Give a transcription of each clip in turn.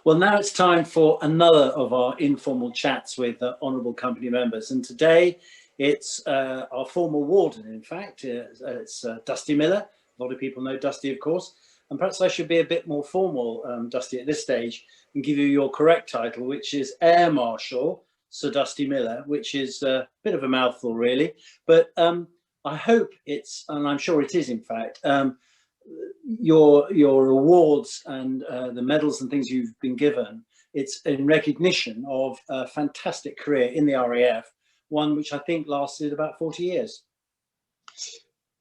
Well, now it's time for another of our informal chats with honourable company members. And today it's our former warden, in fact. It's Dusty Miller. A lot of people know Dusty, of course. And perhaps I should be a bit more formal, Dusty, at this stage and give you your correct title, which is Air Marshal Sir Dusty Miller, which is a bit of a mouthful, really. But I hope it's, and I'm sure it is, in fact, your awards and the medals and things you've been given, it's in recognition of a fantastic career in the RAF, one which I think lasted about 40 years.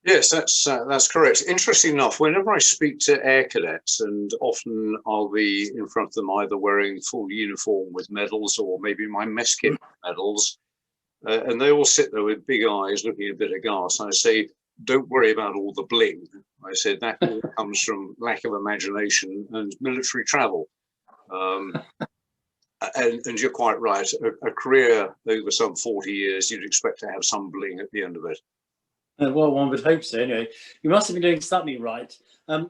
Yes, that's correct. Interesting enough, whenever I speak to air cadets, and often I'll be in front of them either wearing full uniform with medals or maybe my mess kit medals, and they all sit there with big eyes looking a bit aghast. I say, don't worry about all the bling. I said that all comes from lack of imagination and military travel. And you're quite right. A career over some 40 years, you'd expect to have some bling at the end of it. Well, one would hope so. Anyway, you must have been doing something right.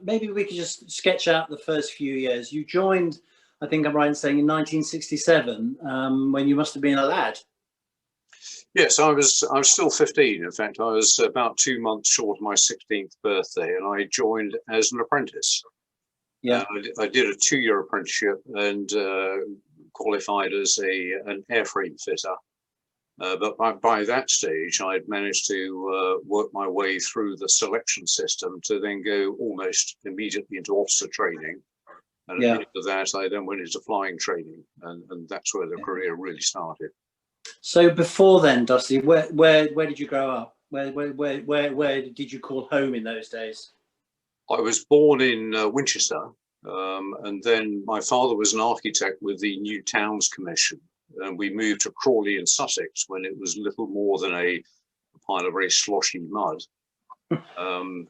Maybe we could just sketch out the first few years. You joined, I think I'm right in saying, in 1967, when you must have been a lad. Yes, I was still 15. In fact, I was about 2 months short of my 16th birthday, and I joined as an apprentice. Yeah, I did a 2-year apprenticeship and qualified as an airframe fitter. But by that stage, I'd managed to work my way through the selection system to then go almost immediately into officer training. And at the end of that, I then went into flying training, and that's where the career really started. So before then, Dusty, where did you grow up? Where did you call home in those days? I was born in Winchester, and then my father was an architect with the New Towns Commission, and we moved to Crawley in Sussex when it was little more than a pile of very sloshy mud. And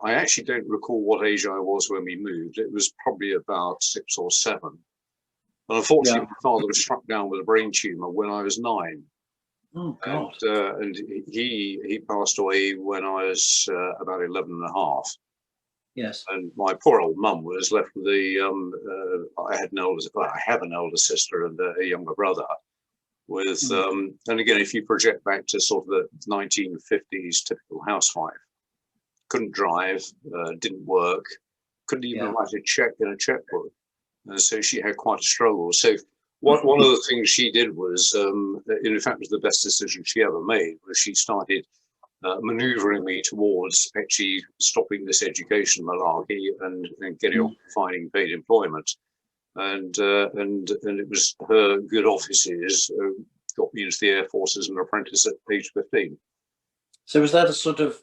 I actually don't recall what age I was when we moved. It was probably about 6 or 7. But unfortunately, my father was struck down with a brain tumour when I was 9. Oh, God. And he passed away when I was about 11 and a half. Yes. And my poor old mum was left with I have an older sister and a younger brother. With and again, if you project back to sort of the 1950s typical housewife, couldn't drive, didn't work, couldn't even write a check in a checkbook. And so she had quite a struggle. So one of the things she did was, in fact, was the best decision she ever made, was she started manoeuvring me towards actually stopping this education malarkey and getting on finding paid employment. And it was her good offices got me into the Air Force as an apprentice at age 15. So was that a sort of,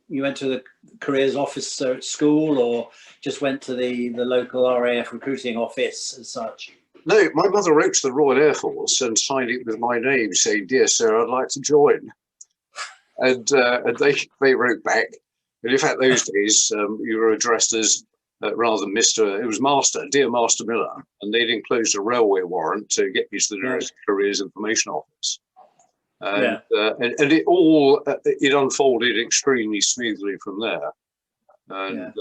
you went to the careers officer at school, or just went to the local RAF recruiting office as such? No, my mother wrote to the Royal Air Force and signed it with my name saying, "Dear sir, I'd like to join." And they wrote back. And in fact, those days, you were addressed as rather Mr. It was Master, Dear Master Miller. And they'd enclosed a railway warrant to get me to the nearest careers information office. And it unfolded extremely smoothly from there. And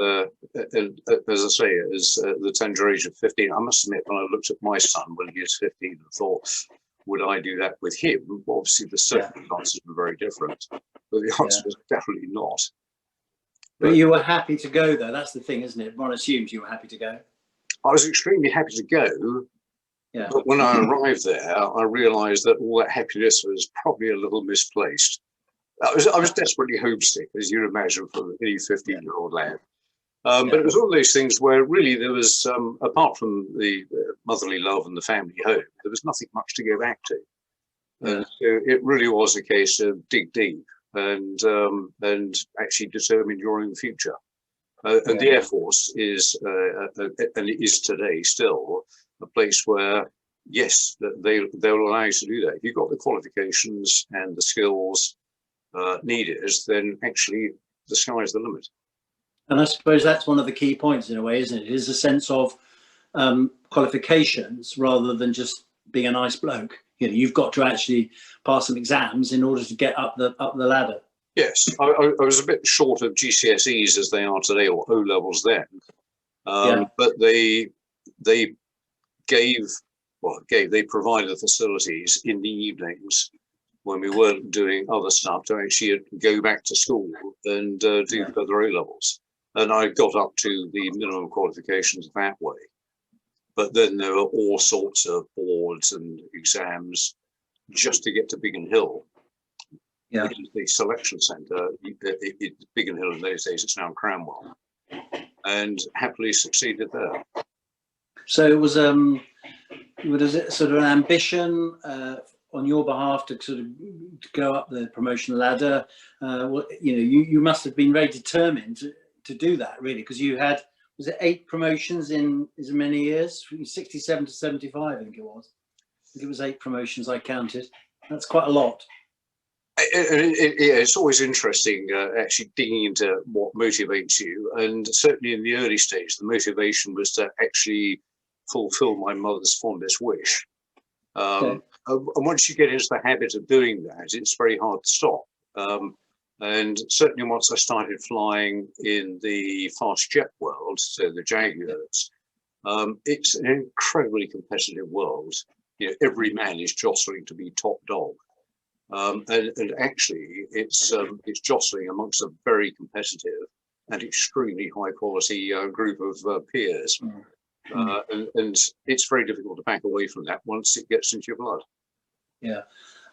as I say, as the tender age of 15, I must admit, when I looked at my son when he was 15 and thought, would I do that with him? Well, obviously, the circumstances were very different, but the answer was definitely not. But you were happy to go, though. That's the thing, isn't it? One assumes you were happy to go. I was extremely happy to go. Yeah. But when I arrived there, I realised that all that happiness was probably a little misplaced. I was desperately homesick, as you'd imagine, from any 15-year-old lad. But it was one of those things where really there was, apart from the motherly love and the family home, there was nothing much to go back to. And so it really was a case of dig deep and actually determine your own future. And the Air Force is, and it is today still, a place where, yes, they'll allow you to do that. If you've got the qualifications and the skills needed, then actually the sky's the limit. And I suppose that's one of the key points in a way, isn't it? It is a sense of qualifications rather than just being a nice bloke. You know, you've got to actually pass some exams in order to get up the ladder. Yes, I was a bit short of GCSEs as they are today, or O levels then, but they they provided the facilities in the evenings when we weren't doing other stuff to actually go back to school and do further A-levels. And I got up to the minimum qualifications that way. But then there were all sorts of boards and exams just to get to Biggin Hill. Yeah. Which is the selection centre. Biggin Hill in those days, it's now Cranwell. And happily succeeded there. So it was it sort of an ambition on your behalf to sort of go up the promotion ladder? You must have been very determined to do that, really, because you had, was it 8 promotions in as many years? From 67 to 75, I think it was. I think it was 8 promotions I counted. That's quite a lot. It's always interesting actually digging into what motivates you, and certainly in the early stage the motivation was to actually fulfill my mother's fondest wish. And once you get into the habit of doing that, it's very hard to stop. And certainly once I started flying in the fast jet world, so the Jaguars, it's an incredibly competitive world. Every man is jostling to be top dog. And actually, it's jostling amongst a very competitive and extremely high quality group of peers. And it's very difficult to back away from that once it gets into your blood. Yeah.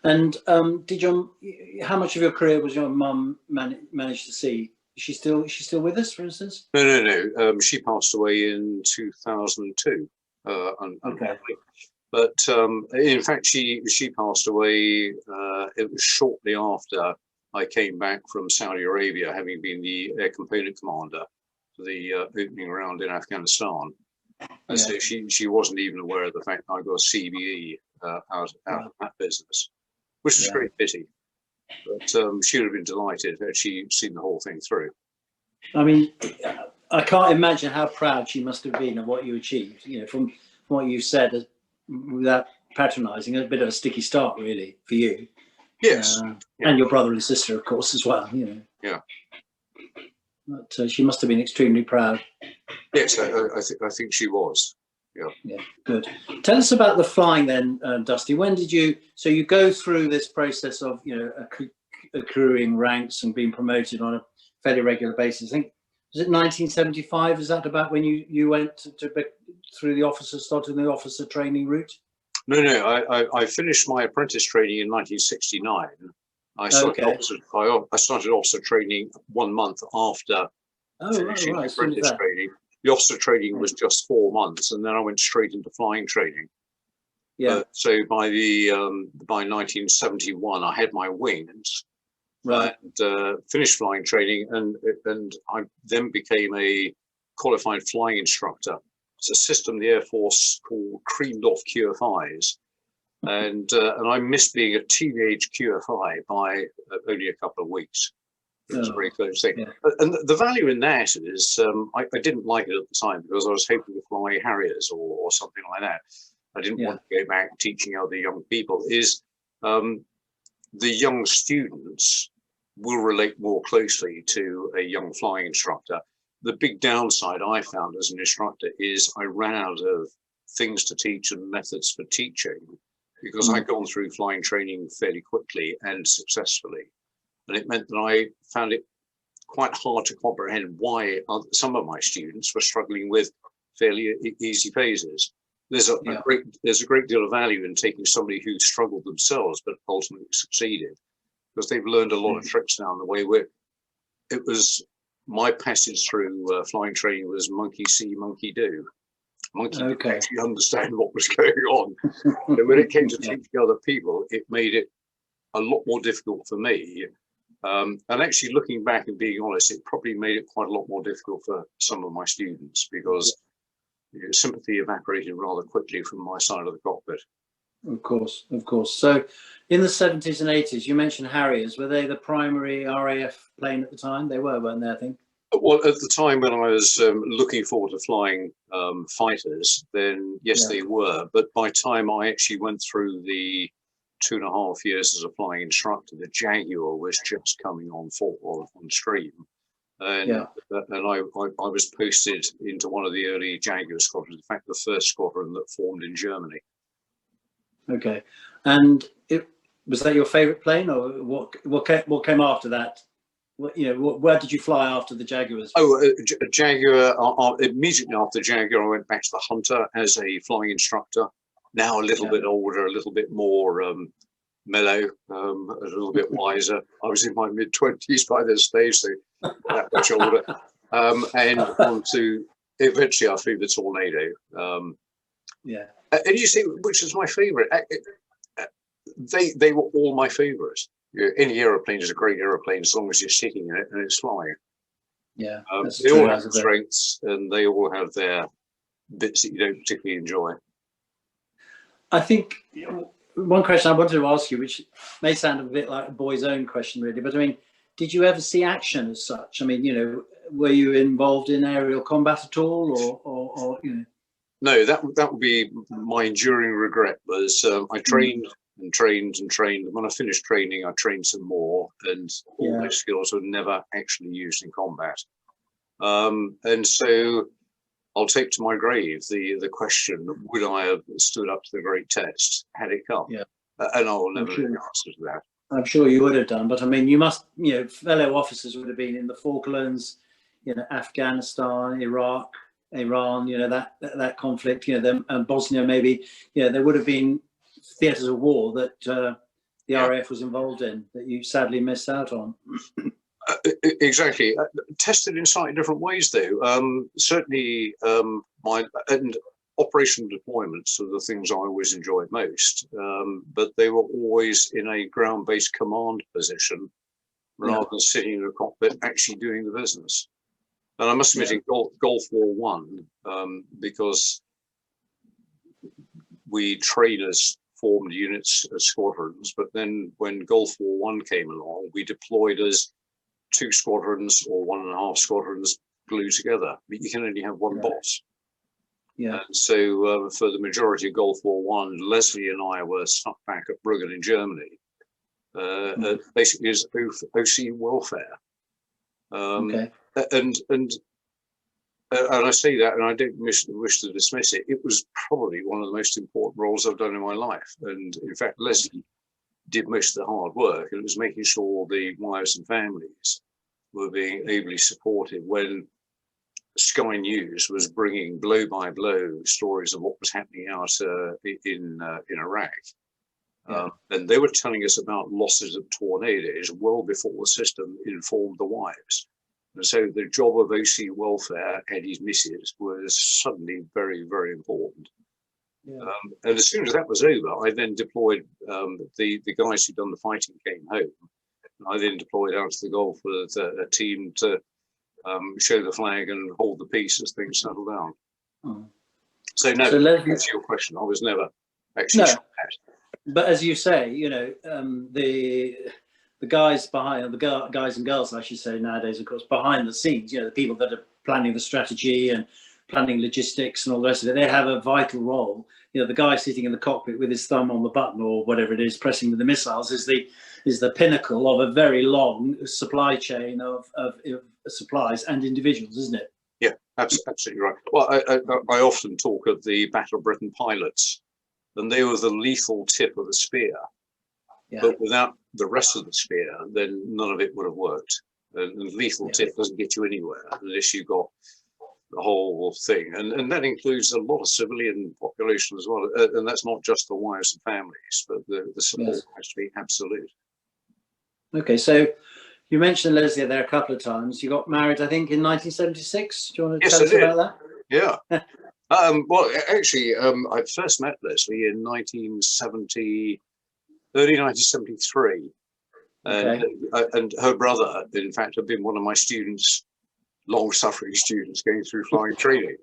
And how much of your career was your mum managed to see? Is she still with us, for instance? No. She passed away in 2002. Okay. But in fact, she passed away. It was shortly after I came back from Saudi Arabia, having been the air component commander for the opening round in Afghanistan. And so she wasn't even aware of the fact that I got a CBE out of that business, which was a great pity. But she would have been delighted had she seen the whole thing through. I mean, I can't imagine how proud she must have been of what you achieved. From what you said, without patronising, a bit of a sticky start, really, for you. Yes. And your brother and sister, of course, as well. Yeah. But she must have been extremely proud. Yes, I think she was. Yeah. Yeah. Good. Tell us about the flying then, Dusty. When did you? So you go through this process of accruing ranks and being promoted on a fairly regular basis. I think, was it 1975? Is that about when you went through the started the officer training route? No. I finished my apprentice training in 1969. I started officer training 1 month after finishing apprentice training. The officer training was just 4 months, and then I went straight into flying training. Yeah. So by 1971, I had my wings. Right. And finished flying training, and I then became a qualified flying instructor. It's a system the Air Force called creamed off QFIs, and I missed being a teenage QFI by only a couple of weeks. It was a very close thing. Yeah. And the value in that is I didn't like it at the time because I was hoping to fly Harriers or something like that. I didn't want to go back teaching other young people. The young students will relate more closely to a young flying instructor. The big downside I found as an instructor is I ran out of things to teach and methods for teaching because I'd gone through flying training fairly quickly and successfully. And it meant that I found it quite hard to comprehend why some of my students were struggling with fairly easy phases. There's a great deal of value in taking somebody who struggled themselves but ultimately succeeded, because they've learned a lot of tricks down the way. Where it was my passage through flying training was monkey see, monkey do. Monkey didn't actually understand what was going on. And when it came to teaching other people, it made it a lot more difficult for me. And actually looking back and being honest, it probably made it quite a lot more difficult for some of my students because sympathy evaporated rather quickly from my side of the cockpit. Of course. So in the 70s and 80s, you mentioned Harriers. Were they the primary RAF plane at the time? They were, weren't they, I think? Well, at the time when I was looking forward to flying fighters, then yes, they were. But by the time I actually went through the 2.5 years as a flying instructor, the Jaguar was just coming on stream. And and I was posted into one of the early Jaguar squadrons. In fact, the first squadron that formed in Germany. Okay, and was that your favourite plane, or what came after that? Where did you fly after the Jaguars? Oh, Jaguar. Immediately after Jaguar, I went back to the Hunter as a flying instructor. Now a little bit older, a little bit more mellow, a little bit wiser. I was in my mid-20s by this stage, so that much older. And on to eventually I flew the Tornado. And you see, which is my favourite. They were all my favourites. Any aeroplane is a great aeroplane as long as you're sitting in it and it's flying. Yeah, they all have strengths and they all have their bits that you don't particularly enjoy. I think one question I wanted to ask you, which may sound a bit like a boy's own question, really, but I mean, did you ever see action as such? I mean, were you involved in aerial combat at all, or No, that would be my enduring regret. Was I trained and trained and trained. When I finished training, I trained some more, and all those skills were never actually used in combat. And so I'll take to my grave the question: would I have stood up to the great test had it come? Yeah, and I will never know the answer to that. I'm sure you would have done, but I mean, you must, fellow officers would have been in the Falklands, Afghanistan, Iraq, Iran, that conflict, and Bosnia maybe, there would have been theatres of war that the RAF was involved in that you sadly missed out on. Exactly. Tested in slightly different ways, though. Certainly, and operational deployments are the things I always enjoyed most, but they were always in a ground-based command position rather than sitting in a cockpit actually doing the business. And I must admit, in Gulf War I, because we trainers formed units as squadrons, but then when Gulf War I came along, we deployed as 2 squadrons or 1.5 squadrons glued together. But you can only have one boss. Yeah. And so for the majority of Gulf War I, Leslie and I were stuck back at Bruggen in Germany, basically as OC welfare. And I say that, and I don't wish to dismiss it. It was probably one of the most important roles I've done in my life. And in fact, Leslie did most of the hard work, and it was making sure the wives and families were being ably supported when Sky News was bringing blow by blow stories of what was happening out in Iraq. And they were telling us about losses of tornadoes well before the system informed the wives. And so the job of OC welfare and his missus was suddenly very, very important. And as soon as that was over, I then deployed the guys who'd done the fighting came home. I then deployed out to the Gulf with a team to show the flag and hold the peace as things settled down. So no, to answer your question, I was never actually shot at. But as you say, the guys behind, the guys and girls, I should say nowadays, of course, behind the scenes, the people that are planning the strategy and planning logistics and all the rest of it, they have a vital role. The guy sitting in the cockpit with his thumb on the button or whatever it is, pressing with the missiles, is the pinnacle of a very long supply chain of supplies and individuals, isn't it? Yeah, absolutely right. Well, I often talk of the Battle of Britain pilots, and they were the lethal tip of the spear. But without the rest of the spear, then none of it would have worked. And the lethal tip doesn't get you anywhere unless you've got the whole thing. And that includes a lot of civilian population as well. And that's not just the wives and families, but the support has to be absolute. Okay, so you mentioned Leslie there a couple of times. You got married, I think, in 1976. Do you want to tell us about that? Yeah. Well, actually, I first met Leslie in early 1973. And her brother, in fact, had been one of my students, long-suffering students going through flying training.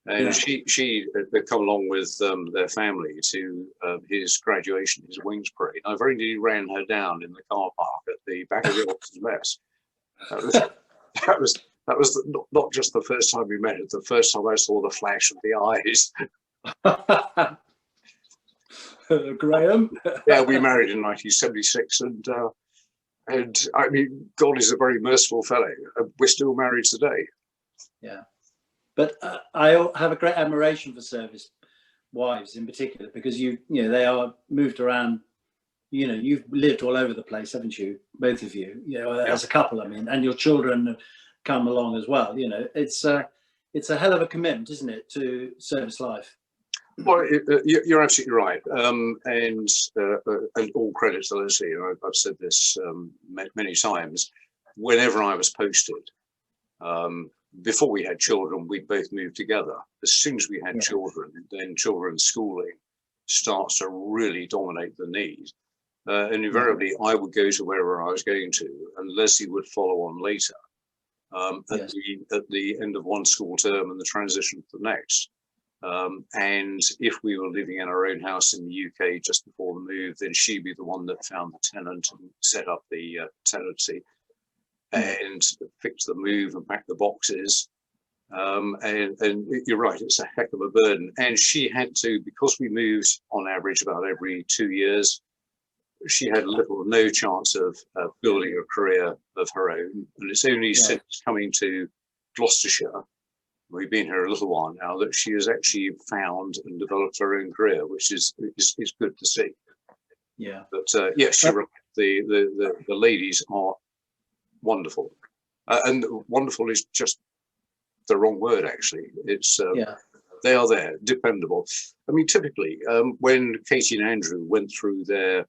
And she had come along with their family to his graduation, his wings parade. I very nearly ran her down in the car park at the back of the officer's mess. That was not just the first time we met, it's the first time I saw the flash of the eyes. Graham? Yeah, we married in 1976, and And I mean, God is a very merciful fellow. We're still married today. Yeah. But I have a great admiration for service wives in particular, because they are moved around. You've lived all over the place, haven't you? Both of you, as a couple, I mean, and your children come along as well. It's a hell of a commitment, isn't it, to service life? Well, you're absolutely right. And all credit to Leslie. I've said this many times. Whenever I was posted, before we had children, we both moved together. As soon as we had children, then children's schooling starts to really dominate the need. And invariably, I would go to wherever I was going to, and Leslie would follow on later at the end of one school term and the transition to the next. And if we were living in our own house in the UK just before the move, then she'd be the one that found the tenant and set up the tenancy and fix the move and pack the boxes. And you're right, it's a heck of a burden. And she had to, because we moved on average about every 2 years, she had little or no chance of building a career of her own. And it's only since coming to Gloucestershire, we've been here a little while now, that she has actually found and developed her own career, which is good to see. Yeah. But yes, you're right. The ladies are wonderful. And wonderful is just the wrong word, actually. It's they are there, dependable. I mean, typically, when Katie and Andrew went through their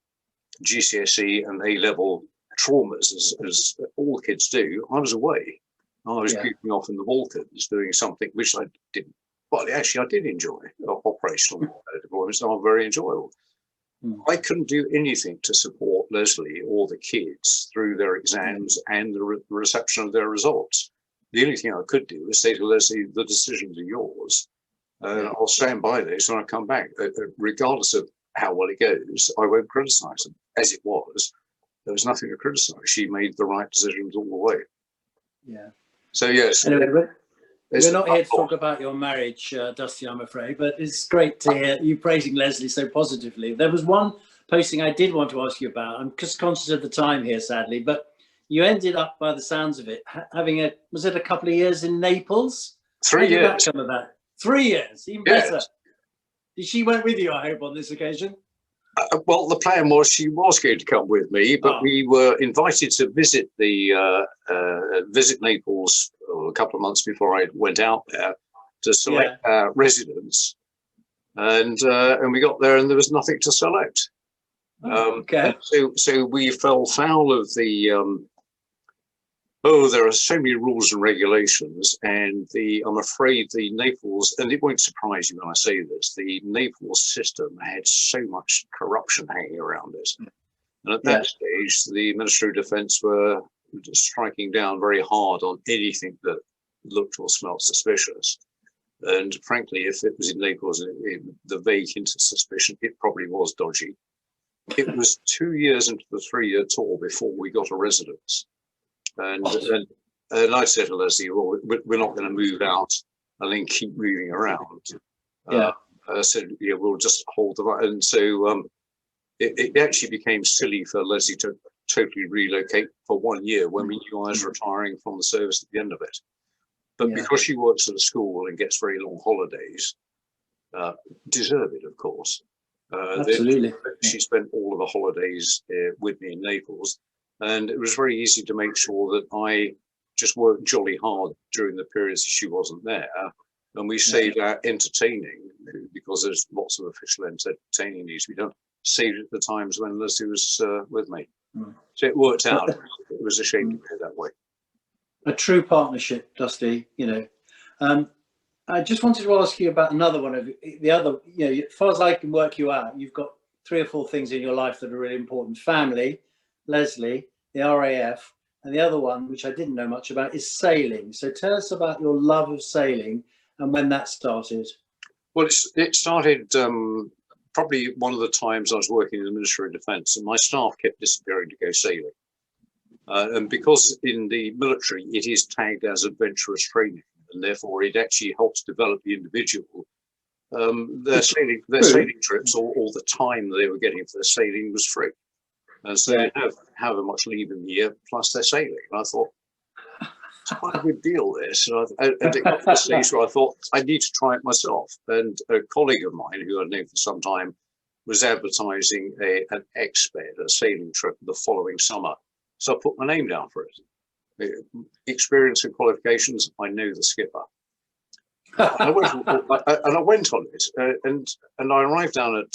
GCSE and A-level traumas, as all kids do, I was away. I was creeping off in the Balkans doing something which I didn't. Well, actually, I did enjoy. Operational deployments are very enjoyable. I couldn't do anything to support Leslie or the kids through their exams and the reception of their results. The only thing I could do was say to Leslie, the decisions are yours. I'll stand by this when I come back. Regardless of how well it goes, I won't criticise them. As it was, there was nothing to criticise. She made the right decisions all the way. Yeah. So, yes. Anyway, we're not here to talk about your marriage, Dusty, I'm afraid, but it's great to hear you praising Leslie so positively. There was one posting I did want to ask you about. I'm just conscious of the time here, sadly, but you ended up, by the sounds of it, having was it a couple of years in Naples? 3 years. How did that come about? 3 years, even better. She went with you, I hope, on this occasion. Well, the plan was she was going to come with me, but we were invited to visit visit Naples a couple of months before I went out there to select our residence, and we got there and there was nothing to select. So we fell foul of the there are so many rules and regulations, and I'm afraid the Naples, and it won't surprise you when I say this, the Naples system had so much corruption hanging around it. And at that stage, the Ministry of Defence were striking down very hard on anything that looked or smelled suspicious. And frankly, if it was in Naples, the vague hint of suspicion, it probably was dodgy. It was 2 years into the 3-year tour before we got a residence. And I said to Leslie, well, we're not going to move out and then keep moving around. I said, we'll just hold the right. And so it actually became silly for Leslie to totally relocate for 1 year when we knew I was retiring from the service at the end of it. But because she works at a school and gets very long holidays, deserved, of course. Absolutely. She spent all of the holidays with me in Naples. And it was very easy to make sure that I just worked jolly hard during the periods she wasn't there. And we saved our entertaining, because there's lots of official entertaining needs to be done, saved at the times when Leslie was with me. So it worked out. It was a shame to go that way. A true partnership, Dusty, I just wanted to ask you about another one of the other, as far as I can work you out, you've got 3 or 4 things in your life that are really important. Family, Leslie, the RAF, and the other one, which I didn't know much about, is sailing. So tell us about your love of sailing and when that started. Well, it started probably one of the times I was working in the Ministry of Defence, and my staff kept disappearing to go sailing. And because in the military, it is tagged as adventurous training, and therefore it actually helps develop the individual. Their sailing trips, or the time they were getting for their sailing, was free. And so they have however much leave in the year, plus they're sailing. And I thought, it's quite a good deal, this. And it got to the stage where I thought, I need to try it myself. And a colleague of mine, who I'd known for some time, was advertising an exped, a sailing trip, the following summer. So I put my name down for it. Experience and qualifications, I know the skipper. And I went on it, and I arrived down at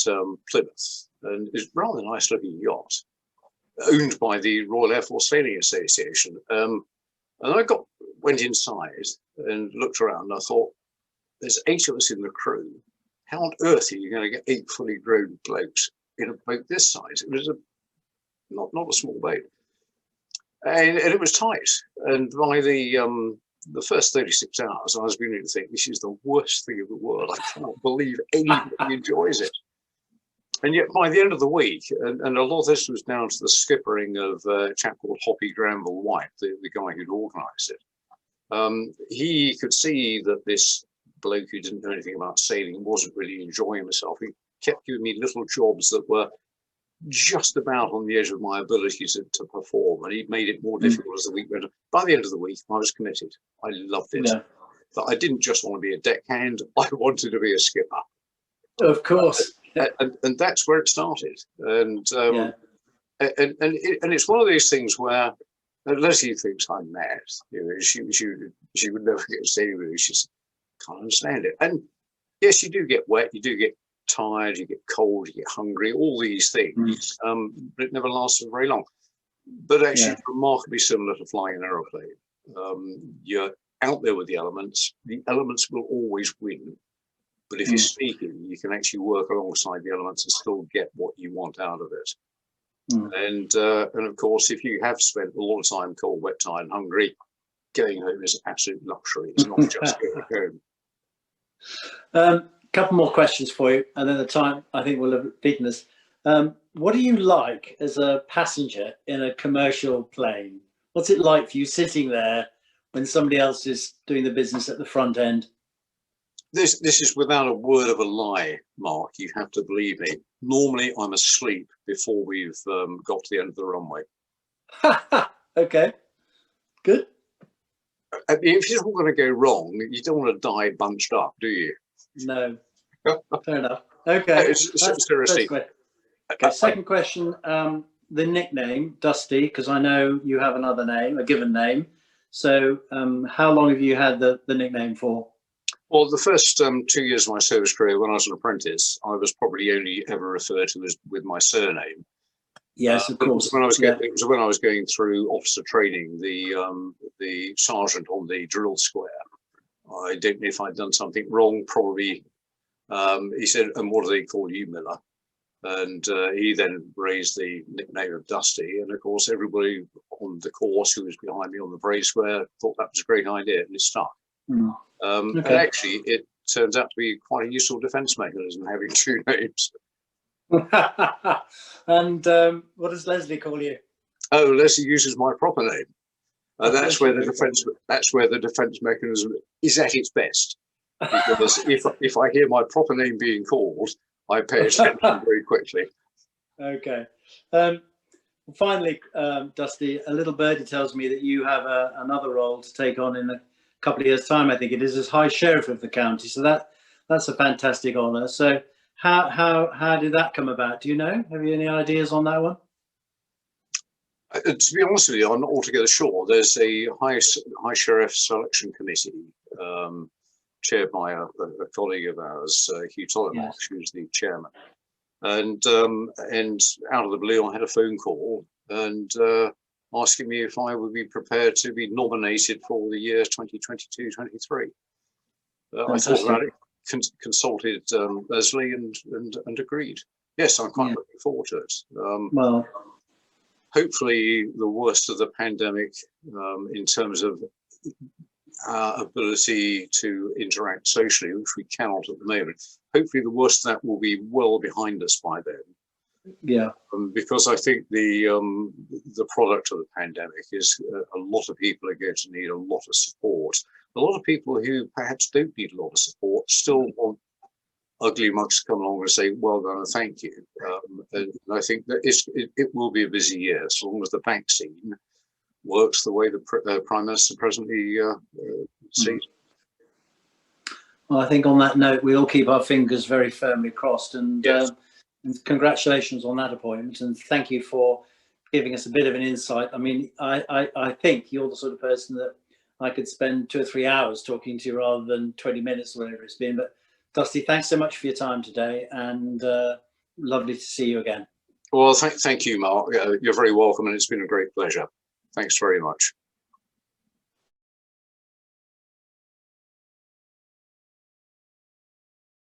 Plymouth, and it's a rather nice looking yacht, owned by the Royal Air Force Sailing Association. And I went inside and looked around, and I thought, there's 8 of us in the crew. How on earth are you going to get 8 fully grown blokes in a boat this size? It was not a small boat, and it was tight. And by the first 36 hours, I was beginning to think, this is the worst thing in the world. I cannot believe anybody enjoys it. And yet by the end of the week, and a lot of this was down to the skippering of a chap called Hoppy Granville White, the guy who'd organised it. He could see that this bloke who didn't know anything about sailing wasn't really enjoying himself. He kept giving me little jobs that were just about on the edge of my ability to perform, and he made it more difficult as the week went on. By the end of the week, I was committed. I loved it. Yeah. But I didn't just want to be a deckhand. I wanted to be a skipper. Of course. And that's where it started. And it's one of these things where Leslie thinks I'm mad. You know, she would never get to say with me. She can't understand it. And yes, you do get wet. You do get tired, you get cold, you get hungry, all these things, but it never lasts for very long. But actually, it's remarkably similar to flying an aeroplane. You're out there with the elements will always win. But if you're sneaky, you can actually work alongside the elements and still get what you want out of it. And of course, if you have spent a lot of time cold, wet, tired, and hungry, going home is an absolute luxury. It's not just going home. Couple more questions for you, and then the time I think will have beaten us. What do you like as a passenger in a commercial plane? What's it like for you sitting there when somebody else is doing the business at the front end? This is without a word of a lie, Mark. You have to believe me. Normally, I'm asleep before we've got to the end of the runway. Okay, good. If it's all going to go wrong, you don't want to die bunched up, do you? No, fair enough. Okay, seriously. Okay, second question. The nickname Dusty, because I know you have another name, a given name. So, how long have you had the nickname for? Well, the first 2 years of my service career, when I was an apprentice, I was probably only ever referred to as with my surname. Yes, of course. It was when I was going through officer training, the sergeant on the drill square. I don't know if I'd done something wrong, probably. He said, and what do they call you, Miller? And he then raised the nickname of Dusty. And of course, everybody on the course who was behind me on the parade square thought that was a great idea, and it stuck. And actually, it turns out to be quite a useful defence mechanism, having 2 names. And what does Leslie call you? Oh, Leslie uses my proper name. That's where the defence mechanism is at its best. Because if I hear my proper name being called, I pay attention very quickly. Okay. Finally, Dusty, a little birdie tells me that you have another role to take on in a couple of years' time. I think it is as High Sheriff of the county. So that's a fantastic honour. So how did that come about? Do you know? Have you any ideas on that one? To be honest with you, I'm not altogether sure. There's a High Sheriff Selection Committee chaired by a colleague of ours, Hugh Tollimarsh, who's the chairman. And out of the blue, I had a phone call and asking me if I would be prepared to be nominated for the years 2022-23. I thought about it, consulted Leslie, and agreed. Yes, I'm quite looking forward to it. Well, hopefully the worst of the pandemic in terms of our ability to interact socially, which we cannot at the moment. Hopefully the worst of that will be well behind us by then. Yeah. Because I think the product of the pandemic is a lot of people are going to need a lot of support. A lot of people who perhaps don't need a lot of support still want ugly much to come along and say, well done and thank you. And I think that it will be a busy year, so long as the vaccine works the way the Prime Minister presently sees. Well, I think on that note, we all keep our fingers very firmly crossed, and, Yes. and congratulations on that appointment, and thank you for giving us a bit of an insight. I mean, I think you're the sort of person that I could spend 2 or 3 hours talking to, rather than 20 minutes or whatever it's been. But Dusty, thanks so much for your time today, and lovely to see you again. Well, thank you, Mark. You're very welcome, and it's been a great pleasure. Thanks very much.